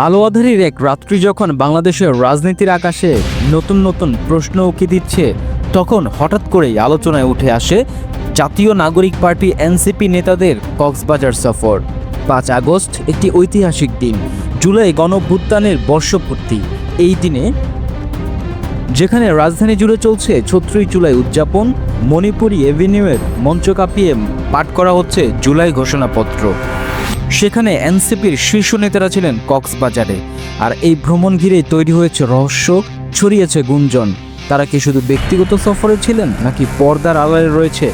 আলো আঁধারির এক রাত্রি যখন বাংলাদেশের রাজনীতির আকাশে নতুন নতুন প্রশ্ন উকি দিচ্ছে, তখন হঠাৎ করেই আলোচনায় উঠে আসে জাতীয় নাগরিক পার্টি এনসিপি নেতাদের কক্সবাজার সফর। ৫ আগস্ট একটি ঐতিহাসিক দিন, জুলাই গণঅভ্যুত্থানের বর্ষপূর্তি। এই দিনে যেখানে রাজধানী জুড়ে চলছে ৩৬ জুলাই উদযাপন, মণিপুরি এভিনিউয়ের মঞ্চ কাঁপিয়ে পাঠ করা হচ্ছে জুলাই ঘোষণাপত্র। সেখানে এনসিপির শীর্ষ নেতারা ছিলেন কক্সবাজারে, আর এই ভ্রমণ ঘিরে তৈরি হয়েছে রহস্য, ছড়িয়েছে গুঞ্জন। তারা কি শুধু ব্যক্তিগত সফরে ছিলেন, নাকি পর্দার আড়ালে রয়েছে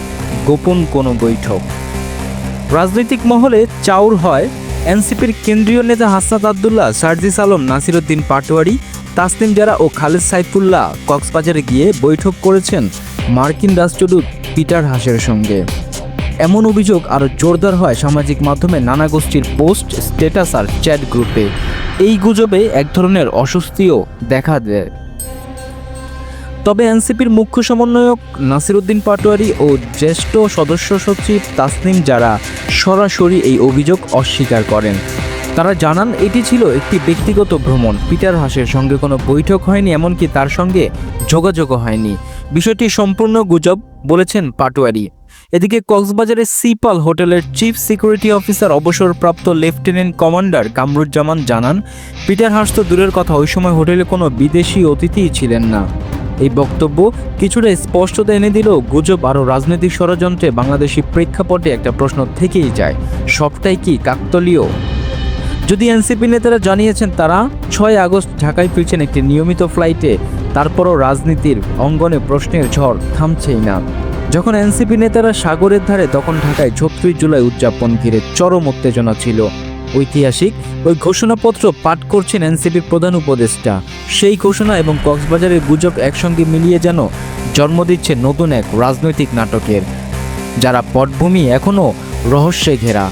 গোপন কোনো বৈঠক? রাজনৈতিক মহলে চাউর হয় এনসিপির কেন্দ্রীয় নেতা হাসনাত আবদুল্লাহ, সার্জিস আলম, নাসির উদ্দিন পাটোয়ারি, তাসনিম জারা ও খালেদ সাইফুল্লাহ কক্সবাজারে গিয়ে বৈঠক করেছেন মার্কিন রাষ্ট্রদূত পিটার হাসের সঙ্গে। এমন অভিযোগ আরও জোরদার হয় সামাজিক মাধ্যমে নানা গোষ্ঠীর পোস্ট, স্ট্যাটাস আর চ্যাট গ্রুপে। এই গুজবে এক ধরনের অস্বস্তিও দেখা দেয়। তবে এনসিপির মুখ্য সমন্বয়ক নাসির উদ্দিন পাটোয়ারি ও জ্যেষ্ঠ সদস্য সচিব তাসনিম জারা সরাসরি এই অভিযোগ অস্বীকার করেন। তারা জানান এটি ছিল একটি ব্যক্তিগত ভ্রমণ, পিটার হাসের সঙ্গে কোনো বৈঠক হয়নি, এমনকি তার সঙ্গে যোগাযোগও হয়নি। বিষয়টি সম্পূর্ণ গুজব বলেছেন পাটোয়ারি। এদিকে কক্সবাজারের সিপাল হোটেলের চিফ সিকিউরিটি অফিসার অবসরপ্রাপ্ত লেফটেন্যান্ট কমান্ডার কামরুজ্জামান জানান, পিটার হাস তো দূরের কথা, ওই সময় হোটেলে কোনো বিদেশি অতিথিই ছিলেন না। এই বক্তব্য কিছুটা স্পষ্টতা এনে দিলেও গুজব আরও রাজনৈতিক ষড়যন্ত্রে বাংলাদেশি প্রেক্ষাপটে একটা প্রশ্ন থেকেই যায়, সবটাই কি কাকতালীয়? যদি এনসিপি নেতারা জানিয়েছেন তারা ৬ আগস্ট ঢাকায় ফিরছেন একটি নিয়মিত ফ্লাইটে, তারপরও রাজনীতির অঙ্গনে প্রশ্নের ঝড় থামছেই না। যখন এনসিপি নেতারা সাগরের ধারে, তখন ঢাকায় ৩৬ জুলাই উদযাপন ঘিরে চরম উত্তেজনা ছিল। ঐতিহাসিক ওই ঘোষণাপত্র পাঠ করছেন এনসিপির প্রধান উপদেষ্টা। সেই ঘোষণা এবং কক্সবাজারের গুজব একসঙ্গে মিলিয়ে যেন জন্ম দিচ্ছে নতুন এক রাজনৈতিক নাটকের, যারা পটভূমি এখনও রহস্যে ঘেরা।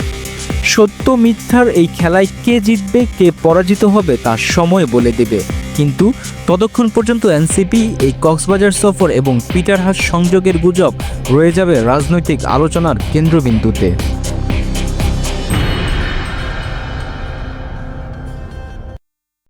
সত্য মিথ্যার এই খেলায় কে জিতবে, কে পরাজিত হবে তা সময় বলে দেবে। কিন্তু ততক্ষণ পর্যন্ত এনসিপি এই কক্সবাজার সফর এবং পিটার হাস সংযোগের গুজব রয়ে যাবে রাজনৈতিক আলোচনার কেন্দ্রবিন্দুতে।